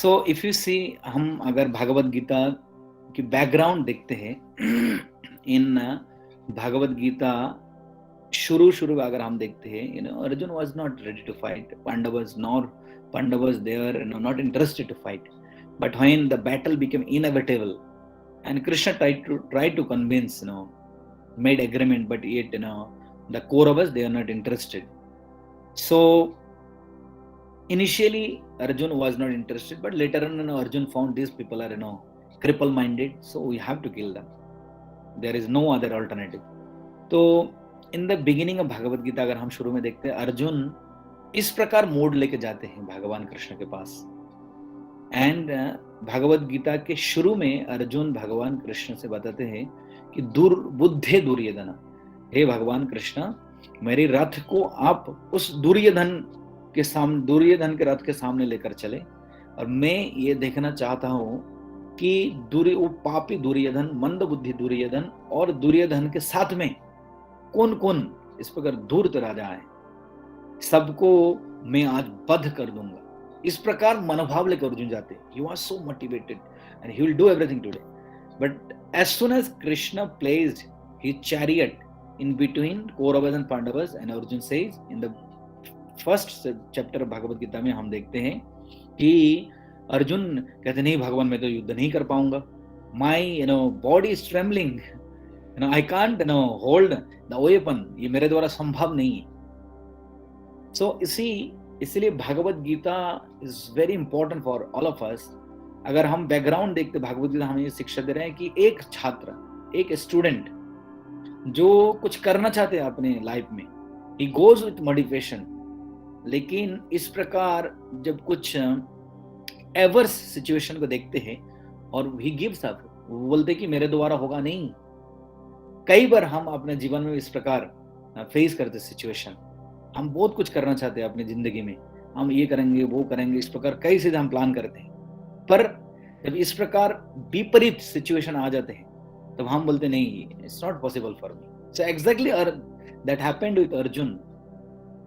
So if you see, हम अगर भागवत गीता की बैकग्राउंड देखते हैं, इन भागवत गीता शुरू शुरू अगर हम देखते हैं, Arjun was not ready to fight, Pandavas there, not interested to fight, but when the battle became inevitable and Krishna tried to convince, made agreement, but yet the Kauravas, they are not interested. So initially Arjun was not interested, but later on Arjun found these people are cripple minded, so we have to kill them, there is no other alternative. तो इन the beginning of Bhagavad Gita अगर हम शुरू में देखते हैं, अर्जुन इस प्रकार mode लेके जाते हैं भगवान कृष्ण के पास। एंड भगवत गीता के शुरू में अर्जुन भगवान कृष्ण से बताते हैं कि दुर्बुद्धे दुर्योधन, हे भगवान कृष्ण, मेरे रथ को आप उस दुर्योधन के रथ के सामने लेकर चले, और मैं ये देखना चाहता हूं कि वो पापी दुर्योधन, मंद बुद्धि दुर्योधन और दुर्योधन के साथ में कौन कौन इस प्रकार धूर्त राजा है, सबको मैं आज वध कर दूंगा। इस प्रकार मनोभाव लेकर अर्जुन जाते। He was so motivated and he will do everything today. But as soon as Krishna placed his chariot in between Kauravas and Pandavas, and Arjun says in the first chapter of Bhagavad Gita में हम देखते हैं कि अर्जुन कहते नहीं भगवान, मैं तो युद्ध नहीं कर पाऊंगा, my body is trembling, I can't hold the weapon, ये मेरे द्वारा संभव नहीं है। So इसलिए Bhagavad Gita is very important for all of us. अगर हम बैकग्राउंड देखते, भगवत गीता हमें ये शिक्षा दे रहे हैं कि एक छात्र, एक स्टूडेंट जो कुछ करना चाहते हैं अपने लाइफ में, ही गोज विथ मोटिवेशन, लेकिन इस प्रकार जब कुछ एवर्स सिचुएशन को देखते हैं और ही गिव्स अप, वो बोलते कि मेरे द्वारा होगा नहीं। कई बार हम अपने जीवन में इस प्रकार फेस करते सिचुएशन, हम बहुत कुछ करना चाहते हैं अपनी जिंदगी में, हम ये करेंगे वो करेंगे, इस प्रकार कई चीजें हम प्लान करते हैं, पर जब इस प्रकार विपरीत सिचुएशन आ जाते हैं तब हम बोलते नहीं, it's not possible for me. So exactly that happened with Arjun.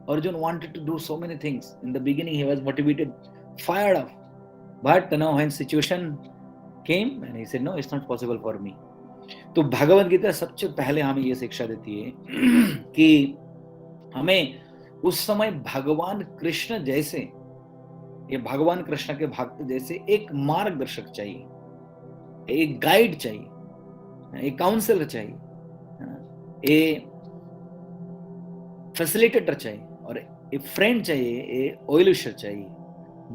Arjun wanted to do so many things in the beginning, he was motivated, fired up, but when situation came and he said no, it's not possible for me. तो भगवत गीता सबसे पहले हमें ये शिक्षा देती है कि हमें उस समय भगवान कृष्ण जैसे, ये भगवान कृष्ण के भक्त जैसे एक मार्गदर्शक चाहिए, एक गाइड चाहिए, एक काउंसलर चाहिए, एक फैसिलिटेटर चाहिए, और एक फ्रेंड चाहिए, एक ओइलुशर चाहिए,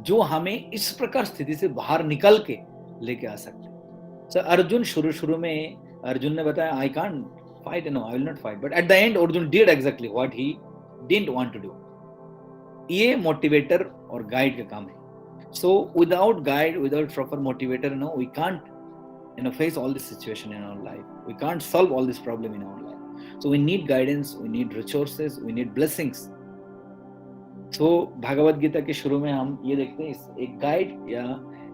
जो हमें इस प्रकार स्थिति से बाहर निकल के लेके आ सकते। So, अर्जुन शुरू में अर्जुन ने बताया I can't fight, no I will not fight, but at the end Arjun did exactly what he didn't want to do. ये मोटिवेटर और गाइड का काम है। So without guide, without proper motivator, we can't face all this situation in our life. We can't solve all this problem in our life. So we need guidance, we need resources, we need blessings. So Bhagavad Gita के शुरू में हम ये देखते हैं, एक guide या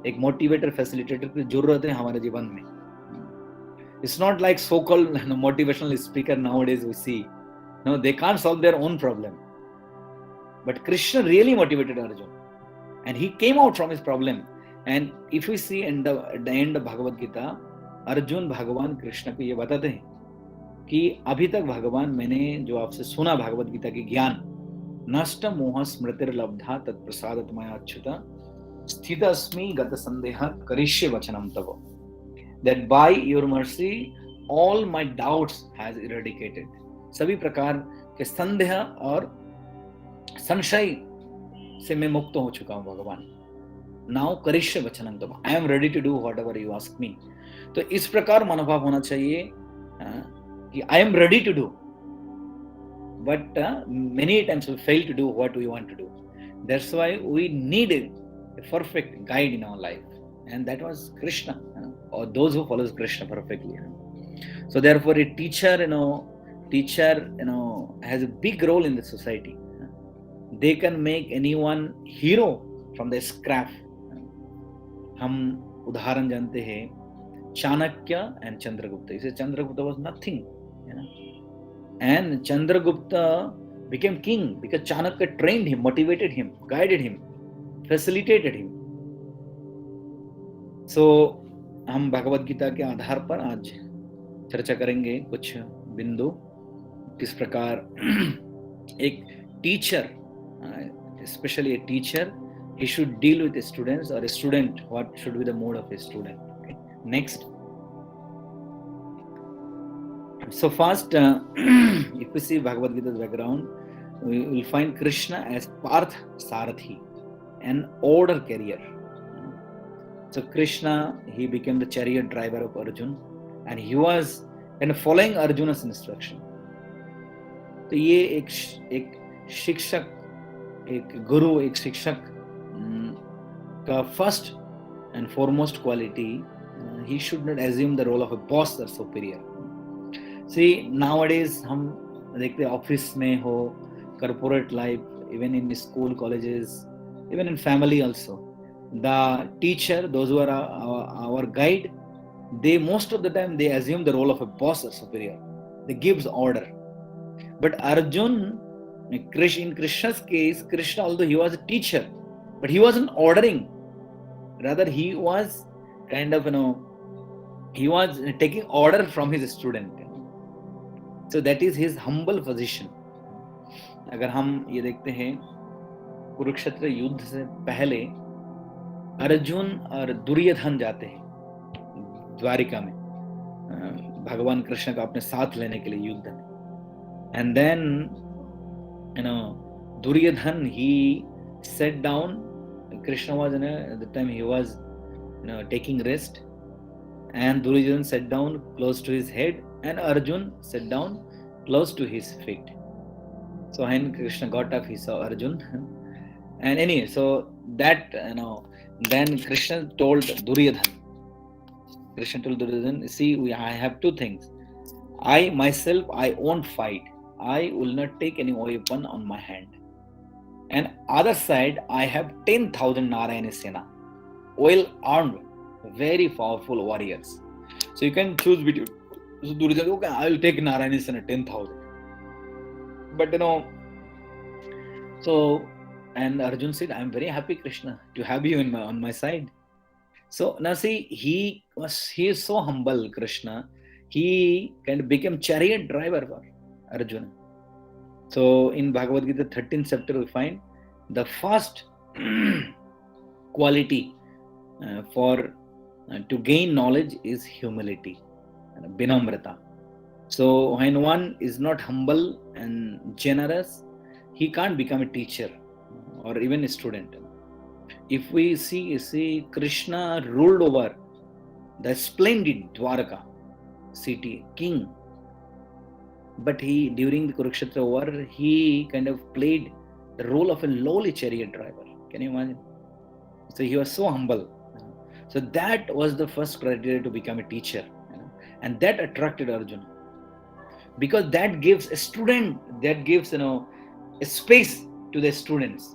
एक मोटिवेटर, फैसिलिटेटर की जरूरत है हमारे जीवन में। It's not like so-called motivational speaker nowadays we see. No, they can't solve their own problem. But Krishna really motivated Arjun, and he came out from his problem. And if we see at the end of Bhagavad Gita, Arjun भगवान कृष्ण को ये बताते हैं कि अभी तक भगवान, मैंने जो आपसे सुना भगवत गीता के ज्ञान, नष्ट मोह स्मृतिर्लब्धा तत्प्रसादत मया अच्युत स्थितस्मि गत संदेह करिष्ये वचनम तव, that by your mercy all my doubts has eradicated. सभी प्रकार के संदेह और संशय से मैं मुक्त हो चुका हूं भगवान। नाउ करिष्ये वचनं तव, I am ready to do whatever you ask me. तो इस प्रकार मनोभाव होना चाहिए कि I am ready to do, but many times we fail to do what we want to do. That's why we need a perfect guide in our life, and that was Krishna, or those who follows Krishna perfectly. So therefore a teacher has a big role in the society. They can make anyone hero from the scrap. हम उदाहरण जानते हैं Chanakya and Chandragupta. इसे Chandragupta was nothing, and Chandragupta became king because Chanakya trained him, motivated him, guided him, facilitated him. सो हम भगवद गीता के आधार पर आज चर्चा करेंगे कुछ बिंदु, किस प्रकार एक teacher, specially a teacher, he should deal with the students, or a student, what should be the mode of a student. Okay. Next. So first, if we see Bhagavad Gita's background, we will find Krishna as Parth Sarathi, an order carrier. So Krishna, he became the chariot driver of Arjun, and he was kind of following Arjuna's instruction. तो ये एक शिक्षक, एक गुरु, एक शिक्षक का first and foremost quality, he should not assume the role of a boss or superior. See, nowadays हम देखते हैं ऑफिस में हो, corporate life, even in school, colleges, even in family also, the teacher, those who are our guide, they most of the time they assume the role of a boss or superior. They gives order. But Arjun, in Krishna's case, Krishna, although he was a teacher, but he wasn't ordering. Rather, he was kind of, he was taking order from his student. So that is his humble position. अगर हम ये देखते हैं, कुरुक्षेत्र युद्ध से पहले अर्जुन और दुर्योधन जाते हैं द्वारिका में भगवान कृष्ण का अपने साथ लेने के लिए युद्ध में. And then, Duryodhan, he sat down. Krishna was, at the time he was, taking rest, and Duryodhan sat down close to his head, and Arjun sat down close to his feet. So when Krishna got up, he saw Arjun, and anyway, so that, then Krishna told Duryodhan. See, I have two things. I myself, I won't fight. I will not take any weapon on my hand. And other side, I have 10,000 Narayana Sena, well armed, very powerful warriors. So you can choose between. So Duryodhana, okay, I will take Narayana Sena 10,000. But so, and Arjun said, I am very happy, Krishna, to have you on my side. So now see, he is so humble, Krishna. He kind of became chariot driver for Arjuna. So in Bhagavad Gita 13th chapter, we find the first quality for to gain knowledge is humility, binamrata. So when one is not humble and generous, he can't become a teacher or even a student. If we see Krishna ruled over the splendid Dwaraka city, king, but he, during the Kurukshetra war, he kind of played the role of a lowly chariot driver. Can you imagine? So he was so humble. So that was the first criteria to become a teacher, and that attracted Arjuna, because that gives a student, that gives a space to the students.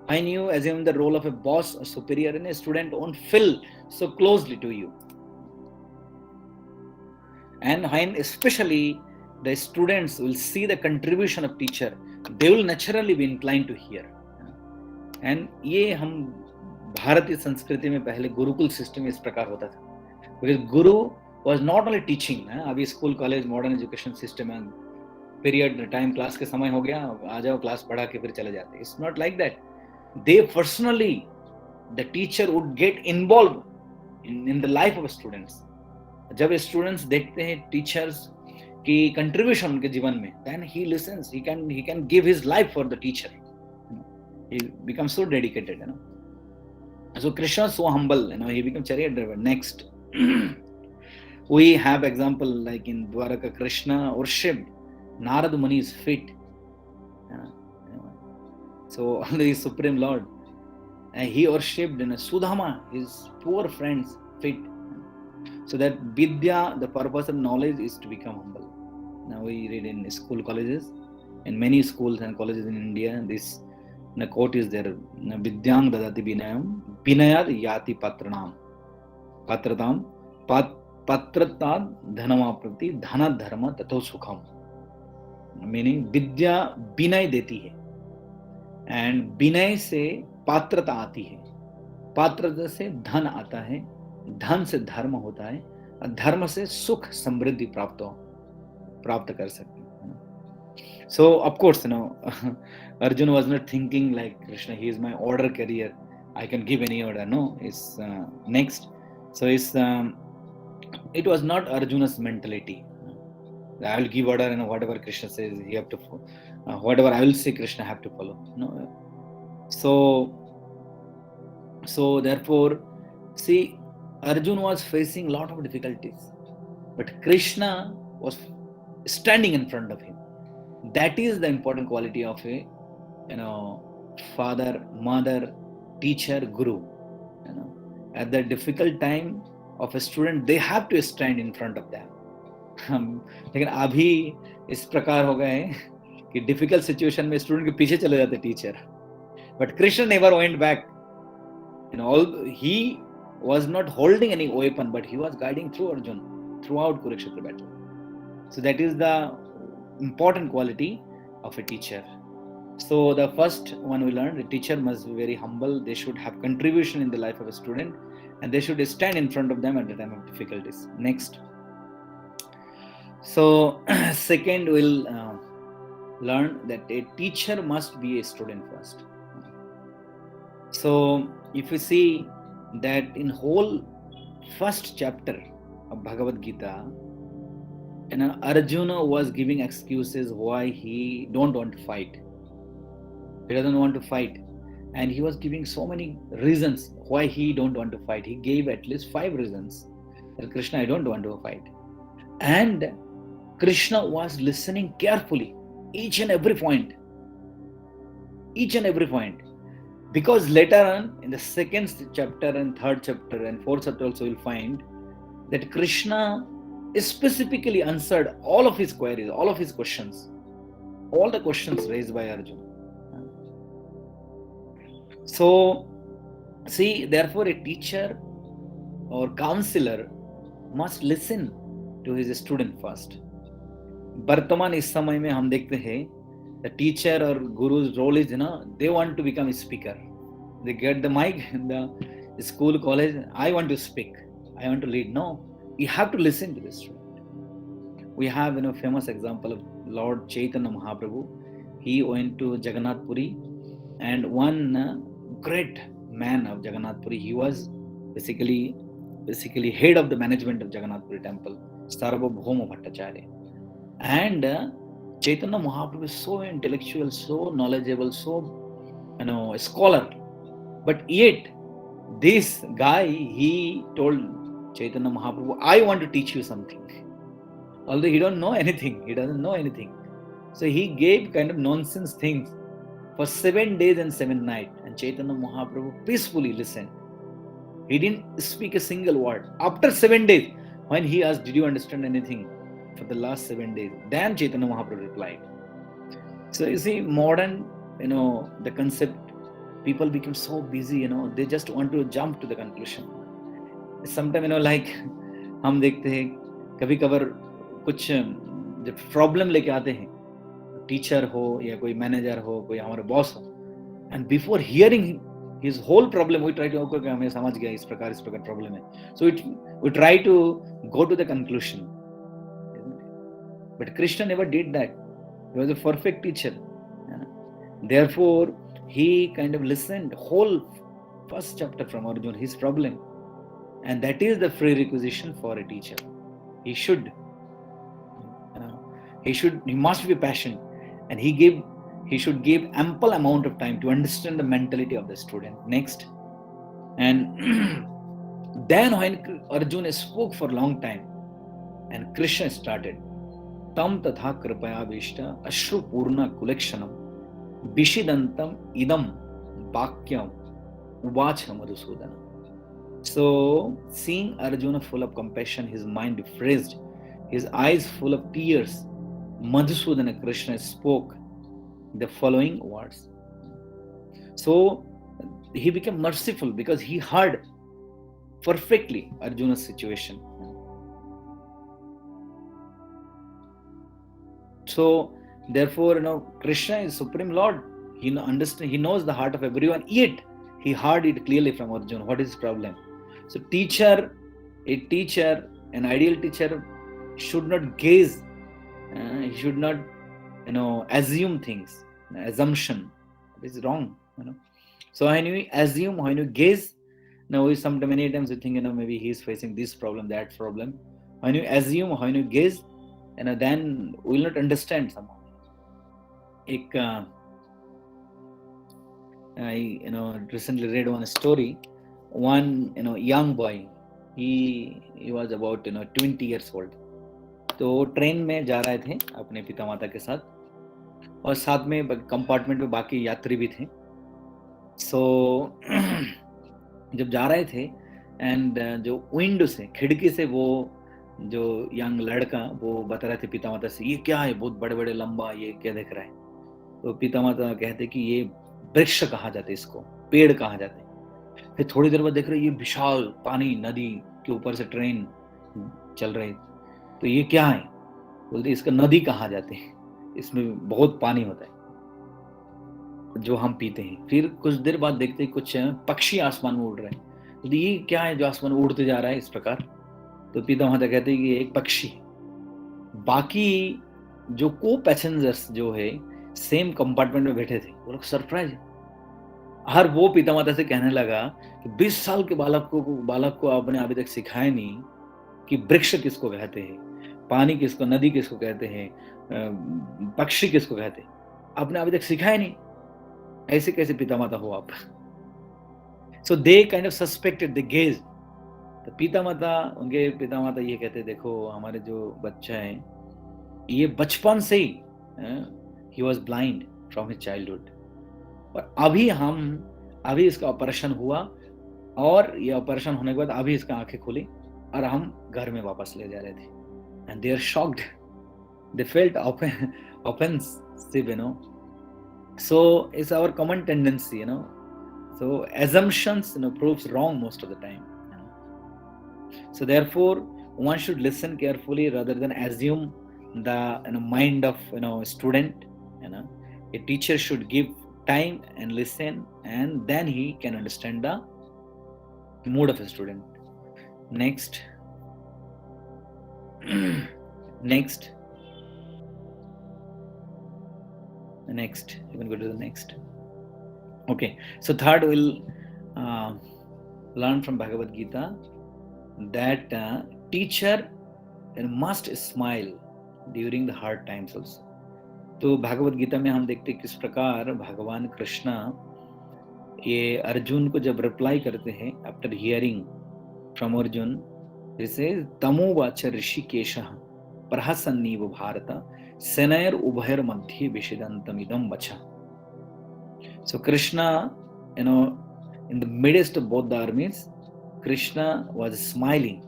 When you assume the role of a boss or superior, and a student won't feel so closely to you. And when especially the students will see the contribution of teacher, they will naturally be inclined to hear. And ये हम भारतीय संस्कृति में पहले Gurukul system इस प्रकार होता था, because Guru was not only teaching. अभी school college modern education system है, पीरियड टाइम क्लास के समय हो गया, आ जाओ क्लास पढ़ा के फिर चले जाते. It's not like that. They personally, the teacher would get involved in the life of students. जब स्टूडेंट्स देखते हैं टीचर्स की कंट्रीब्यूशन उनके जीवन में, then he listens, he can give his life for the teacher. He becomes so dedicated. So Krishna is so humble. He became chariot driver. Next, we have example like in Dwaraka, Krishna worshipped Narad Muni's feet. So the Supreme Lord, he worshipped Sudama, his poor friend's feet. So that Vidya, the purpose of knowledge is to become humble. Now we read in school, colleges, in many schools and colleges in India, this quote is there: Vidyang dadati vinayam, vinayad yati patranam, patratam, patratad dhanamaprati, dhana dharma tato sukham. Meaning, Vidya vinay deti hai, and vinay se patrata aati hai, patrata se dhan आता है, धन से धर्म होता है, और धर्म से सुख समृद्धि प्राप्त कर सकते हैं. So of course, Arjuna was not thinking like Krishna, he is my order carrier, I can give any order. No, it's next. So it was not Arjuna's mentality. I will give order, and whatever Krishna says, he have to follow. Whatever I will say, Krishna have to follow. No. So therefore, see, Arjuna was facing a lot of difficulties, but Krishna was standing in front of him. That is the important quality of a father, mother, teacher, guru. At the difficult time of a student, they have to stand in front of them. लेकिन अभी इस प्रकार हो गए कि difficult situation में student के पीछे चले जाते teacher. But Krishna never went back. He was not holding any weapon, but he was guiding through Arjun throughout Kurukshetra battle. So that is the important quality of a teacher. So the first one we learned, the teacher must be very humble. They should have contribution in the life of a student, and they should stand in front of them at the time of difficulties. Next. So second, we'll learn that a teacher must be a student first. So if you see that in whole first chapter of Bhagavad Gita, Arjuna was giving excuses why he don't want to fight. He doesn't want to fight, and he was giving so many reasons why he don't want to fight. He gave at least 5 reasons that Krishna, I don't want to fight. And Krishna was listening carefully, each and every point. Because later on, in the second chapter and third chapter and fourth chapter also, you'll find that Krishna specifically answered all of his queries, all of his questions, all the questions raised by Arjuna. So, see, therefore a teacher or counselor must listen to his student first. वर्तमान इस समय में हम देखते हैं the teacher or guru's role is, they want to become a speaker. They get the mic in the school, college. I want to speak. I want to lead. No, you have to listen to the student. We have famous example of Lord Chaitanya Mahaprabhu. He went to Jagannath Puri, and one great man of Jagannath Puri, he was basically head of the management of Jagannath Puri temple, Sarvabhauma Bhattacharya. And Chaitanya Mahaprabhu is so intellectual, so knowledgeable, so a scholar. But yet, this guy, he told Chaitanya Mahaprabhu, I want to teach you something. Although he doesn't know anything. So he gave kind of nonsense things for 7 days and 7 nights. And Chaitanya Mahaprabhu peacefully listened. He didn't speak a single word. After 7 days, when he asked, did you understand anything for the last 7 days? Then Chaitanya Mahaprabhu replied. So you see, modern, the concept, people become so busy, they just want to jump to the conclusion. Sometimes, like, हम देखते हैं कभी कभार कुछ जब problem लेके आते हैं, टीचर हो या कोई मैनेजर हो, कोई हमारे बॉस हो, and before hearing his whole problem, we try to, okay, हमें समझ गया इस प्रकार प्रॉब्लम है. So we try to go to the conclusion. But Krishna never did that. He was a perfect teacher. Therefore, he kind of listened whole first chapter from Arjuna, his problem. And that is the prerequisite for a teacher. He must be passionate, and he should give ample amount of time to understand the mentality of the student. Next. And then when Arjuna spoke for a long time, and Krishna started, Tam tatha kripaya vishta ashru purna kulekshanam vishidantam idam bhakyam uvacha Madhusudana. So, seeing Arjuna full of compassion, his mind refreshed, his eyes full of tears, Madhusudana Krishna spoke the following words. So, he became merciful because he heard perfectly Arjuna's situation. So, therefore, Krishna is Supreme Lord. He knows the heart of everyone, yet he heard it clearly from Arjuna. What is his problem? So a teacher, an ideal teacher should not gaze, he should not, assume things. Assumption is wrong, So when you assume, when you gaze, now sometimes many times you think, maybe he is facing this problem, that problem. When you assume, when you gaze, then we will not understand somehow. I recently read one story. One young boy, he was about 20 years old. तो train में जा रहे थे अपने पिता माता के साथ, और साथ में कंपार्टमेंट में बाकी यात्री भी थे. सो जब जा रहे थे, एंड जो विंडो से, खिड़की से, वो जो यंग लड़का वो बता रहे थे पिता माता से, ये क्या है, बहुत बड़े बड़े लंबा, ये क्या दिख रहा है. तो पिता माता कहते कि ये वृक्ष कहा जाते, इसको पेड़ कहा जाते. फिर थोड़ी देर बाद देख रहे ये विशाल पानी, नदी के ऊपर से ट्रेन चल रही. तो ये क्या है, बोलते इसका नदी कहा जाते हैं, इसमें बहुत पानी होता है जो हम पीते हैं. फिर कुछ देर बाद देखते कुछ पक्षी आसमान में उड़ रहे हैं. तो ये क्या है जो आसमान में उड़ते जा रहा है इस प्रकार. तो पिता माता कहते हैं कि ये एक पक्षी है. बाकी जो को पैसेंजर्स जो है सेम कंपार्टमेंट में बैठे थे, वो लोग सरप्राइज. हर वो पिता माता से कहने लगा कि 20 साल के बालक को आपने अभी तक सिखाया नहीं कि वृक्ष किसको कहते हैं, पानी किसको, नदी किसको कहते हैं, पक्षी किसको कहते हैं, आपने अभी तक सिखाया नहीं. ऐसे कैसे पिता माता हो आप. So they kind of suspected, they gaze. तो उनके पिता माता ये कहते, देखो हमारे जो बच्चा है ये बचपन से ही ही was blind from his childhood, और अभी इसका ऑपरेशन हुआ, और ये ऑपरेशन होने के बाद अभी इसका आंखें खुली, और हम घर में वापस ले जा रहे थे. And they are shocked, they felt offensive, So it's our common tendency, So assumptions, proves wrong most of the time. So therefore, one should listen carefully rather than assume the mind of student. A teacher should give time and listen, and then he can understand the mood of a student. Next. You can go to the next. Okay, so third we'll learn from Bhagavad Gita that teacher must smile during the hard times also. तो भागवत गीता में हम देखते किस प्रकार भगवान कृष्णा ये अर्जुन को जब रिप्लाई करते हैं, आफ्टर हियरिंग फ्रॉम अर्जुन, जैसे तमोवाच ऋषिकेशः प्रहसन्नीव भारत सेनैर उभयर मध्ये विषिदन्तमिदं वचः. So Krishna, in the midst of both the armies, Krishna was smiling.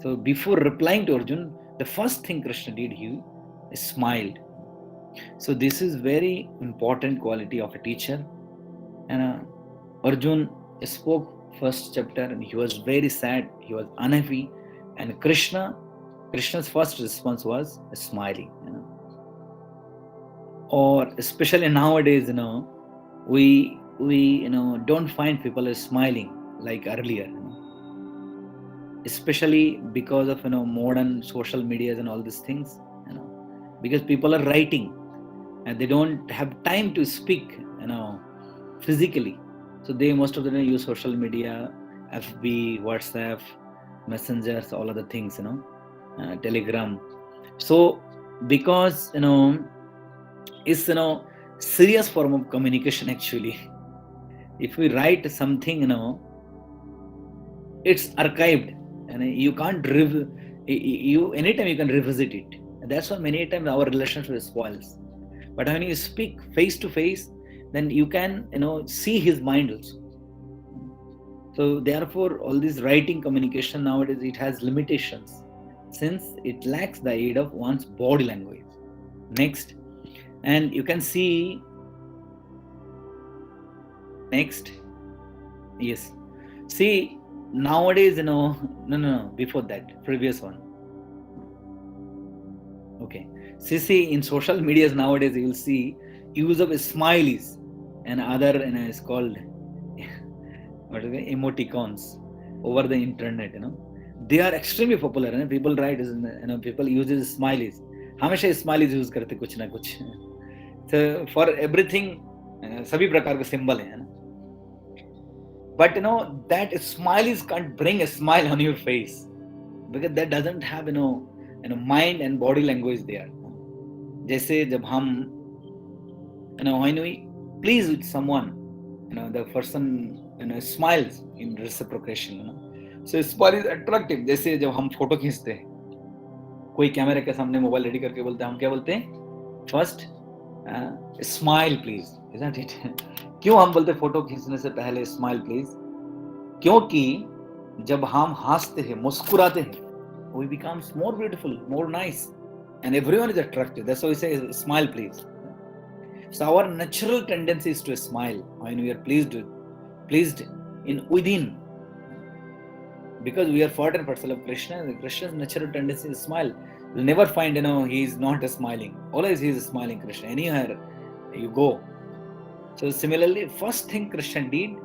So before replying to Arjun, the first thing Krishna did, he smiled. So this is very important quality of a teacher. And Arjun spoke first chapter, and he was very sad, he was unhappy, and Krishna's first response was smiling. Or especially nowadays, we don't find people as smiling like earlier, especially because of modern social medias and all these things, because people are writing and they don't have time to speak physically, so they most of the time use social media, FB, WhatsApp, messengers, all other things, Telegram. So because it's serious form of communication actually. If we write something, it's archived, and you can't anytime you can revisit it. And that's why many times our relationship spoils. But when you speak face to face, then you can see his mind also. So therefore, all this writing communication nowadays, it has limitations since it lacks the aid of one's body language. Next, and you can see next. Yes, see nowadays, no, before that, previous one. Okay, see in social medias nowadays, you will see use of smileys and other, it's called what is it? Emoticons. over the internet, they are extremely popular. People write, people uses smileys. हमेशा smileys use करते कुछ ना कुछ. So for everything, सभी प्रकार के symbol है ना. But that smileys can't bring a smile on your face because that doesn't have mind and body language there. जैसे जब हम when we please with someone, the person smiles in reciprocation. So smile is attractive. जैसे जब हम photo खींचते हैं, कोई कैमरे के सामने मोबाइल रेडी करके बोलते हैं, हम क्या बोलते हैं? First smile please, isn't it? क्यों हम बोलते फोटो खींचने से पहले स्माइल प्लीज? क्योंकि जब हम हंसते हैं, मुस्कुराते हैं, we becomes more beautiful, more nice, and everyone is attractive. That's why we say smile please. So our natural tendency is to smile when we are pleased in within, because we are part and parcel of Krishna. The Krishna's natural tendency is to smile. You'll never find he is not smiling. Always he is smiling. Krishna, anywhere you go. So similarly, first thing Krishna did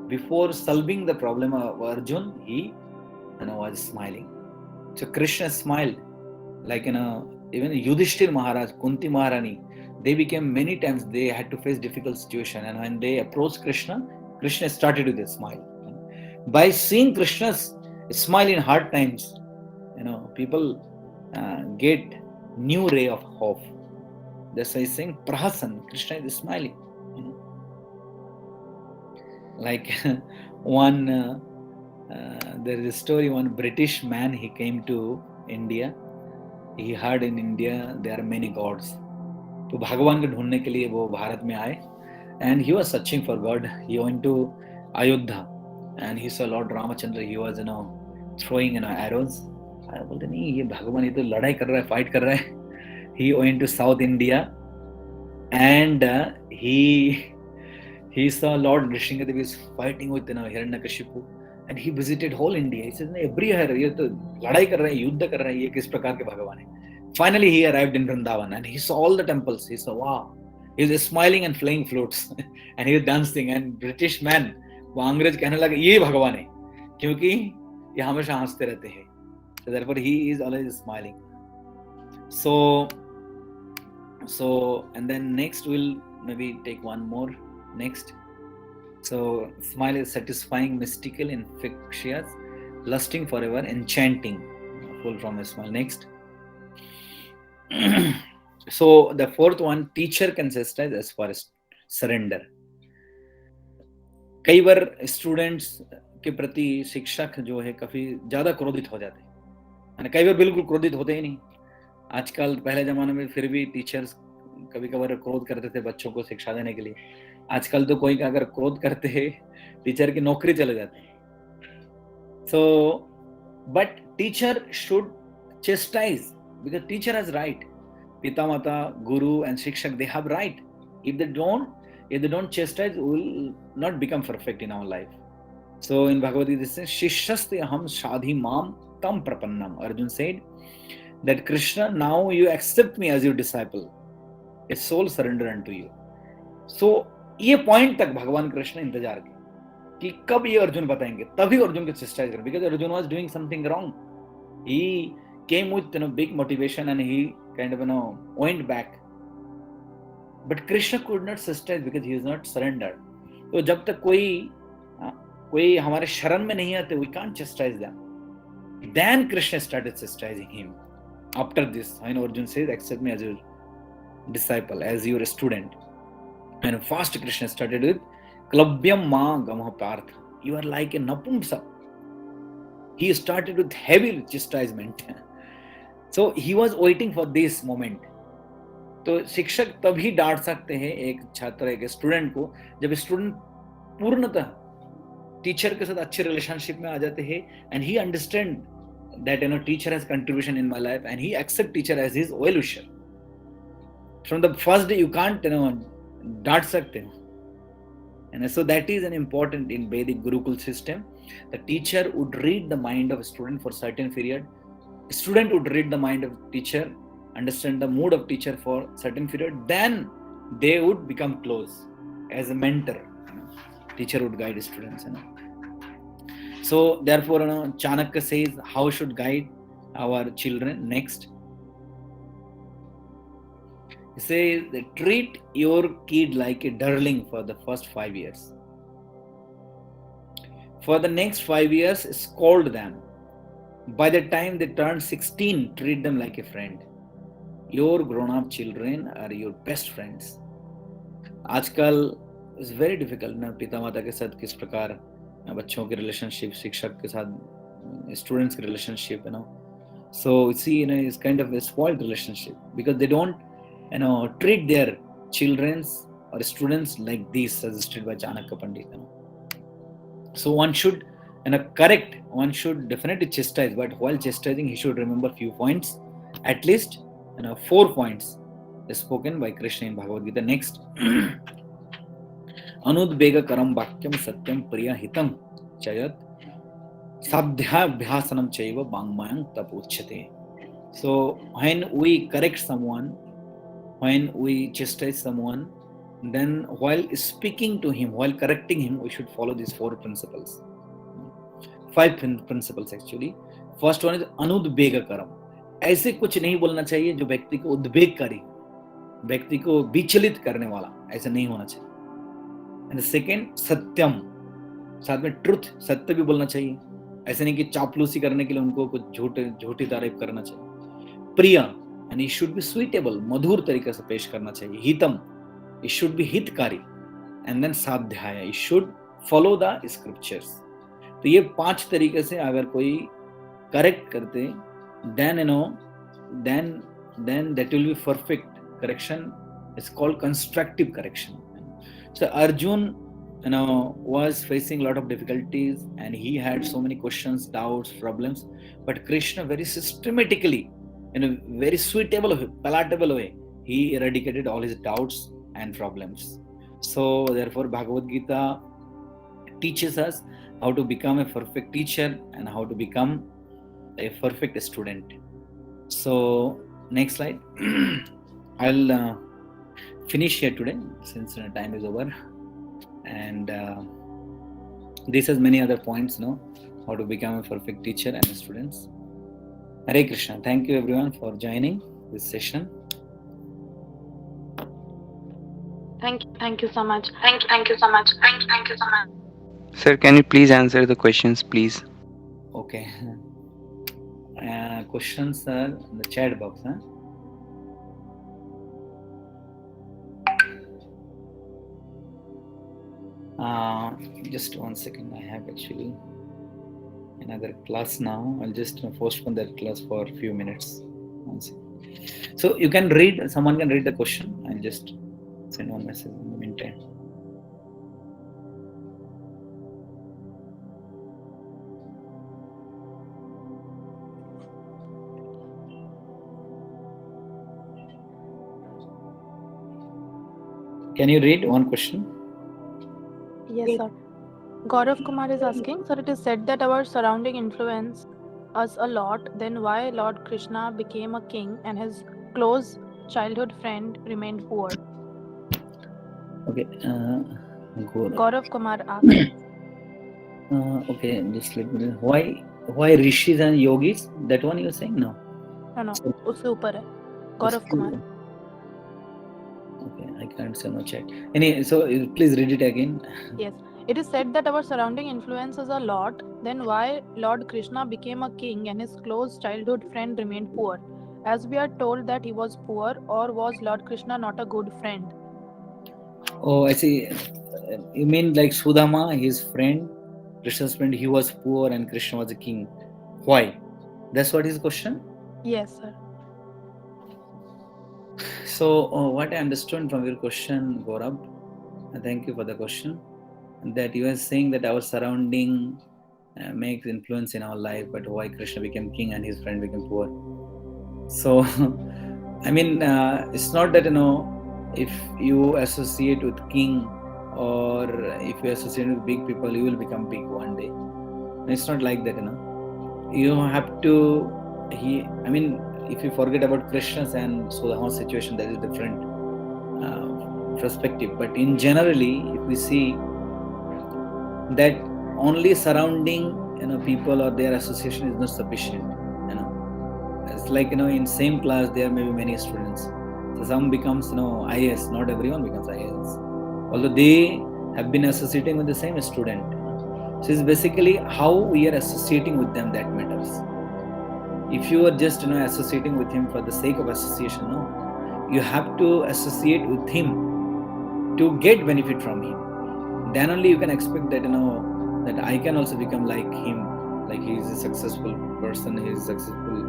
before solving the problem of Arjun, he was smiling. So Krishna smiled, like even Yudhishthir Maharaj, Kunti Maharani, they became many times they had to face difficult situation, and when they approached Krishna, Krishna started with a smile. By seeing Krishna's smile in hard times, people get new ray of hope. That's why he's saying Prahasan, Krishna is smiling. Like one, there is a story, one British man, he came to India. He heard in India there are many gods. तो भगवान को ढूंढने के लिए वो भारत में आए, and he was searching for God. He went to Ayodhya and he saw Lord Ramachandra. He was throwing arrows. बोलते नहीं, ये भगवान ये तो लड़ाई कर रहा है, फाइट कर रहा है. He went to South India and he saw Lord Nrsimhadev is fighting with Hiranyakashipu, and he visited whole India. He says everywhere ये तो लड़ाई कर रहा है, युद्ध कर रहा है, ये किस प्रकार के भगवान है. Finally, he arrived in Vrindavan and he saw all the temples. He saw, wow, he was smiling and playing flutes and he was dancing. And British man, वो अंग्रेज कहने लगा ये भगवान है, क्योंकि ये हमेशा हंसते रहते हैं. So therefore, he is always smiling. So and then next we'll maybe take one more. Next. So smile is satisfying, mystical, infectious, lusting forever, enchanting. Full from a smile. Next. So the fourth one, teacher can chastise as far as surrender. कई बार students के प्रति शिक्षक जो है काफी ज्यादा क्रोधित हो जाते हैं, कई बार बिल्कुल क्रोधित होते ही नहीं. आजकल पहले जमाने में फिर भी टीचर्स कभी कभार क्रोध करते थे बच्चों को शिक्षा देने के लिए. आजकल तो कोई अगर क्रोध करते हैं टीचर की नौकरी चले जाती है. So but teacher should chastise because teacher has right. Pita Mata, Guru and Shikshak, they have right. If they don't chastise, we will not become perfect in our life. So in Bhagavad Gita it says, Shishyaste aham shadhi mam tam prapannam. Arjun said that Krishna, now you accept me as your disciple. A soul surrender unto you. So ये point तक भगवान कृष्ण इंतजार किए कि कब ये अर्जुन बताएंगे, तभी अर्जुन को चेस्टाइज करें. Because Arjun was doing something wrong. He came with big motivation and he kind of went back. But Krishna could not chastise because he is not surrendered. तो जब तक कोई हमारे शरण में नहीं आते, we can't chastise them. Then Krishna started chastising him. After this, Arjun says, accept me as your disciple, as your student. And first Krishna started with Klabhyam ma gamah partha. You are like a napumsak. He started with heavy chastisement. So he was waiting for this moment. तो शिक्षक तभी डांट सकते हैं एक छात्र, एक student को, जब स्टूडेंट पूर्णतः टीचर के साथ अच्छे रिलेशनशिप में आ जाते हैं, and he understand that teacher has contribution in my life and he accept teacher as his well wisher. From the first day you can't डांट सकते हो. And so that is an important in Vedic Gurukul system. The teacher would read the mind of a student for certain period. A student would read the mind of teacher, understand the mood of teacher for certain period. Then they would become close as a mentor. Teacher would guide students. So therefore, Chanakya says how should guide our children. Next, he says treat your kid like a darling for the first 5 years. For the next 5 years, scold them. By the time they turn 16, treat them like a friend. Your grown-up children are your best friends. आजकल it's very difficult ना, पिता माता के साथ किस प्रकार बच्चों के रिलेशनशिप, शिक्षक के साथ स्टूडेंट्स के relationship, so see, it's kind of a spoiled relationship because they don't treat their children or students like this suggested by Chanakya Pandit. So one should correct, one should definitely chastise, but while chastising he should remember few points, at least 4 points spoken by Krishna in Bhagavad Gita. Next, anudbega karam bhakyam satyam priya hitam chayat sadhyabhyasanam chaiva bangmayam tapuchyate. So when we correct someone, when we chastise someone, then while speaking to him, while correcting him, we should follow these 4 principles. 5 principles actually. First one is anudbega karam. ऐसे कुछ नहीं बोलना चाहिए जो व्यक्ति को उद्वेगकारी, व्यक्ति को विचलित करने वाला, ऐसा नहीं होना चाहिए. एंड सेकेंड सत्यम, साथ में ट्रुथ, सत्य भी बोलना चाहिए. ऐसे नहीं कि चापलूसी करने के लिए उनको कुछ झूठी तारीफ करना चाहिए. प्रिय, and it should be suitable, मधुर तरीके से पेश करना चाहिए. हितम, इट शुड बी हितकारी. एंड देन साध्याय, it should follow the scriptures. तो ये 5 तरीके से अगर कोई करेक्ट करते, then then that will be perfect correction. It's called constructive correction. So Arjun was facing a lot of difficulties and he had so many questions, doubts, problems, but Krishna very systematically, in a very suitable way, palatable way, he eradicated all his doubts and problems. So therefore Bhagavad Gita teaches us how to become a perfect teacher and how to become a perfect student. So next slide. I'll finish here today since time is over, and this has many other points, how to become a perfect teacher and students. Hare Krishna. Thank you everyone for joining this session. Thank you so much. Thank you so much. Thank you so much. Sir, can you please answer the questions, please? Okay. Questions are in the chat box. Just 1 second. I have actually another class now. I'll just postpone that class for a few minutes. 1 second. So you can read. Someone can read the question. I'll just send one message in the meantime. Can you read one question? Yes, sir. Gaurav Kumar is asking, sir, it is said that our surrounding influence us a lot. Then why Lord Krishna became a king and his close childhood friend remained poor? Okay. Gaurav Kumar asked. Okay, just let me. Why rishis and yogis? That one you're saying? No. No. उससे ऊपर है. Gaurav Kumar. Okay, I can't say no chat. So please read it again. Yes. It is said that our surrounding influences a lot. Then why Lord Krishna became a king and his close childhood friend remained poor? As we are told that he was poor, or was Lord Krishna not a good friend? Oh, I see. You mean like Sudama, his friend, Krishna's friend, he was poor and Krishna was a king. Why? That's what his question? Yes, sir. So what I understood from your question, Gaurav, thank you for the question, that you are saying that our surrounding makes influence in our life, but why Krishna became king and his friend became poor. So I mean, it's not that if you associate with king or if you associate with big people, you will become big one day. It's not like that. You have to. If you forget about Krishna's and Sudama's situation, that is a different perspective. But in generally, if we see that only surrounding people or their association is not sufficient. It's like in same class there may be many students. So some becomes IAS. Not everyone becomes IAS, although they have been associating with the same student. So it's basically how we are associating with them that matters. If you are just associating with him for the sake of association, no, you have to associate with him to get benefit from him. Then only you can expect that that I can also become like him, like he is a successful person, he is a successful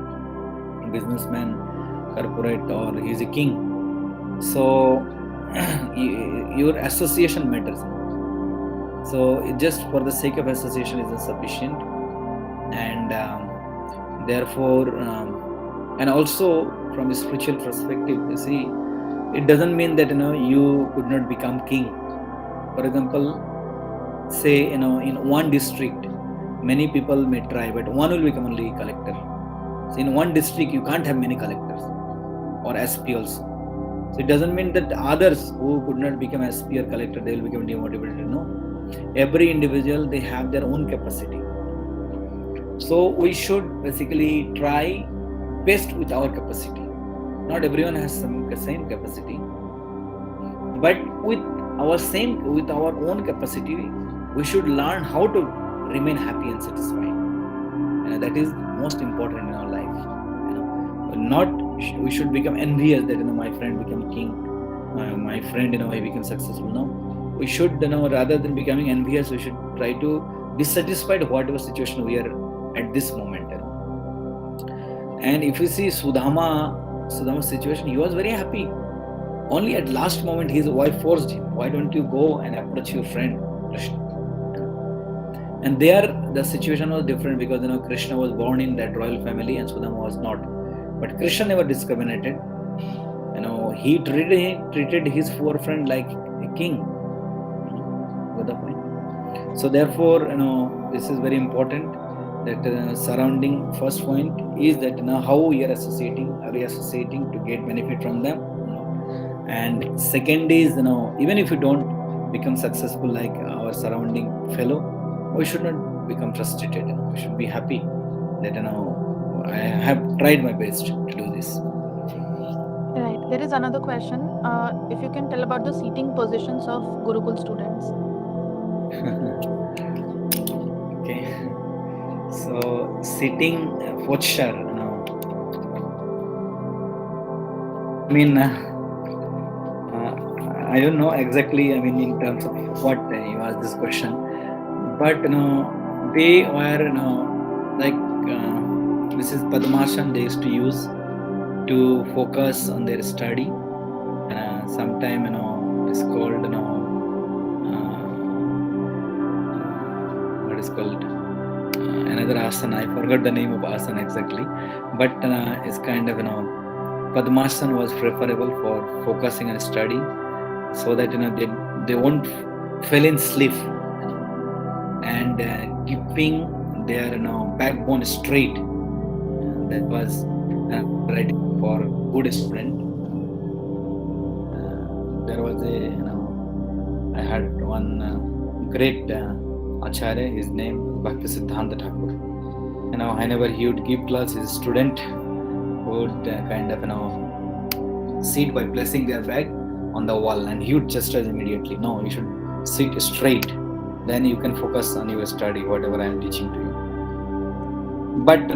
businessman, corporate, or he is a king. So your association matters. So just for the sake of association is insufficient, and therefore, and also from a spiritual perspective, you see, it doesn't mean that you could not become king. For example, say in one district, many people may try, but one will become only collector. So in one district, you can't have many collectors or SP also. So it doesn't mean that others who could not become SP or collector, they will become demotivated. No, every individual, they have their own capacity. So we should basically try best with our capacity. Not everyone has some same capacity, but with our own capacity, we should learn how to remain happy and satisfied. And that is most important in our life. Not we should become envious that my friend became king, my friend he became successful. No, we should rather than becoming envious, we should try to be satisfied whatever situation we are at this moment. And if you see Sudama's situation, he was very happy. Only at last moment his wife forced him, why don't you go and approach your friend Krishna? And there the situation was different, because Krishna was born in that royal family and Sudama was not. But Krishna never discriminated. He treated his poor friend like a king. Got the point? So therefore, this is very important, that surrounding first point is that how we are associating. Are we associating to get benefit from them? And second is, even if you don't become successful like our surrounding fellow, we should not become frustrated. We should be happy that I have tried my best to do this. Right. There is another question. If you can tell about the seating positions of Gurukul students. Okay. So sitting posture, I mean, I don't know exactly. I mean, in terms of what you asked this question, but they were like this is Padmasana they used to use to focus on their study. Sometime it's called what is called another asana. I forgot the name of asana exactly, but it's kind of Padmasana was preferable for focusing on study, so that they won't fall in sleep, and keeping their backbone straight. That was right for good student. There was I had one great acharya. His name Bhakti Siddhanta Thakur. Whenever he would give class, his student would kind of sit by placing their bag on the wall, and he would chastise immediately. No, you should sit straight. Then you can focus on your study, whatever I am teaching to you. But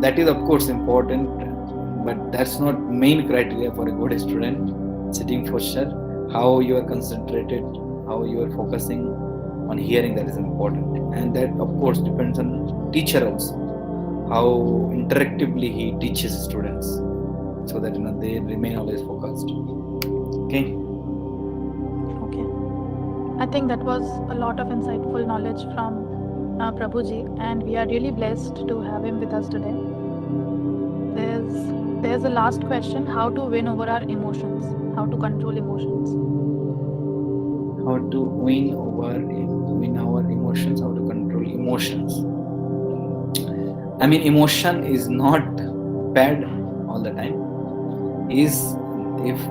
that is of course important, but that's not main criteria for a good student. Sitting posture, how you are concentrated, how you are focusing on hearing, that is important. And that of course depends on teacher also, how interactively he teaches students, so that they remain always focused. Okay. I think that was a lot of insightful knowledge from Prabhuji, and we are really blessed to have him with us today. There's a last question: how to win over our emotions? How to control emotions? How to win our emotions? How to control emotions? I mean, emotion is not bad all the time. If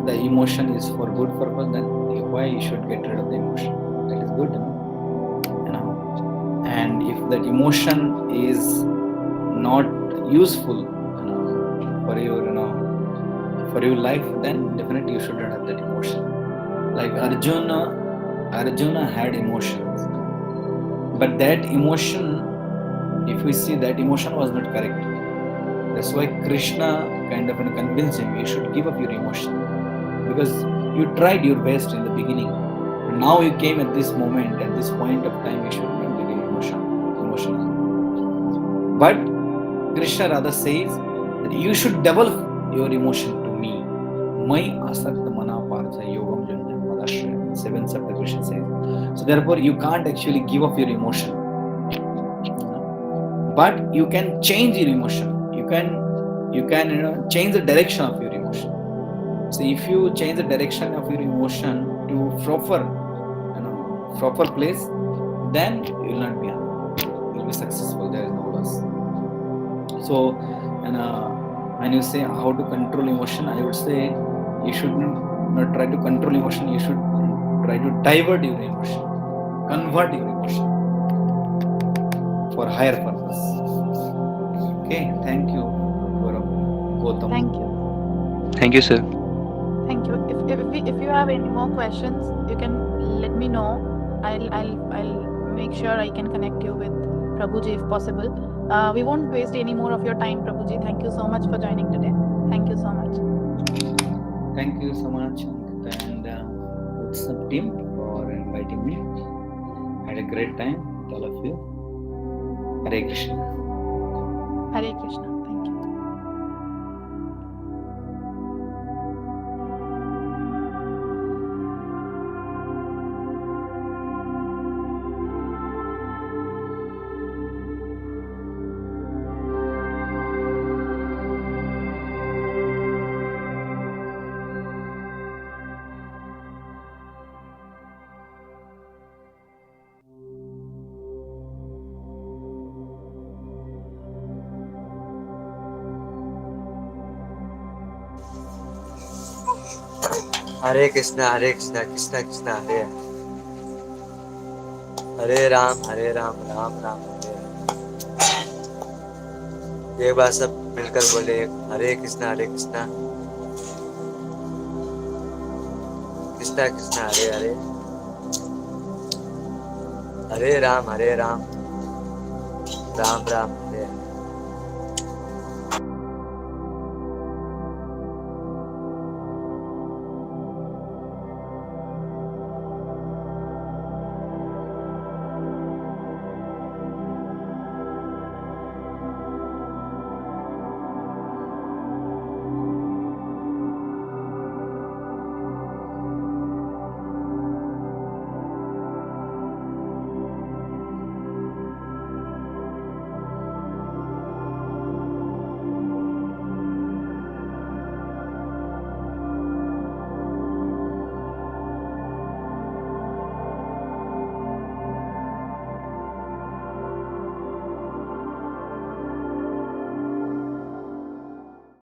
the emotion is for good purpose, then why you should get rid of the emotion? That is good, and if that emotion is not useful, for your for your life, then definitely you shouldn't have that emotion. Like Arjuna had emotions, but that emotion, if we see, that emotion was not correct. That's why Krishna kind of convinced him, you should give up your emotion, because you tried your best in the beginning. Now you came at this moment, at this point of time, you should not become emotional. But Krishna rather says that you should develop your emotion to me. Mai asakta mana partha yogam janjam madashraya. 7th chapter Krishna says. So therefore you can't actually give up your emotion. But you can change your emotion. You can change the direction of your emotion. So if you change the direction of your emotion to proper place, then you will not be unhappy. You will be successful. There is no loss. So, when you say how to control emotion, I would say you should not try to control emotion. You should try to divert your emotion, convert your emotion for higher purpose. Okay, thank you, Gautam. Thank you. Thank you, sir. Thank you. If you have any more questions, you can let me know. I'll make sure I can connect you with Prabhuji if possible. We won't waste any more of your time, Prabhuji. Thank you so much for joining today. Thank you so much. Thank you so much, Ankita and WhatsApp team, for inviting me. Had a great time with all of you. Hare Krishna. Hare Krishna. Thank you. Hare Krishna, Krishna Krishna, Hare Hare Ram, Ram Ram, Hare Hare। एक बार सब मिलकर बोले, हरे कृष्णा कृष्णा कृष्णा हरे हरे, हरे राम राम राम।